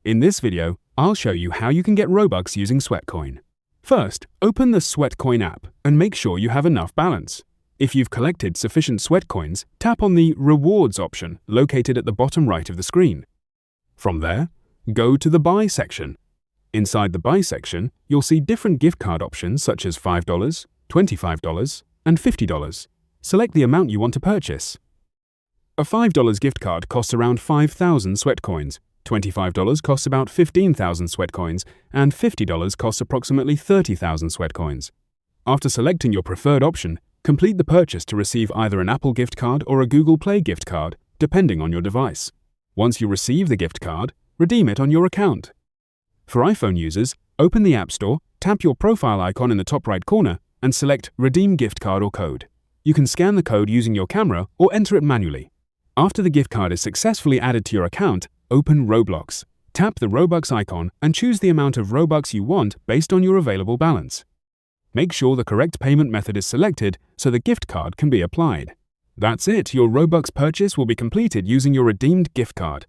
In this video, I'll show you how you can get Robux using Sweatcoin. First, open the Sweatcoin app and make sure you have enough balance. If you've collected sufficient Sweatcoins, tap on the Rewards option located at the bottom right of the screen. From there, go to the Buy section. Inside the Buy section, you'll see different gift card options such as $5, $25, and $50. Select the amount you want to purchase. A $5 gift card costs around 5,000 Sweatcoins, $25 costs about 15,000 Sweatcoins, and $50 costs approximately 30,000 Sweatcoins. After selecting your preferred option, complete the purchase to receive either an Apple gift card or a Google Play gift card, depending on your device. Once you receive the gift card, redeem it on your account. For iPhone users, open the App Store, tap your profile icon in the top right corner, and select Redeem Gift Card or Code. You can scan the code using your camera or enter it manually. After the gift card is successfully added to your account, open Roblox. Tap the Robux icon and choose the amount of Robux you want based on your available balance. Make sure the correct payment method is selected so the gift card can be applied. That's it, your Robux purchase will be completed using your redeemed gift card.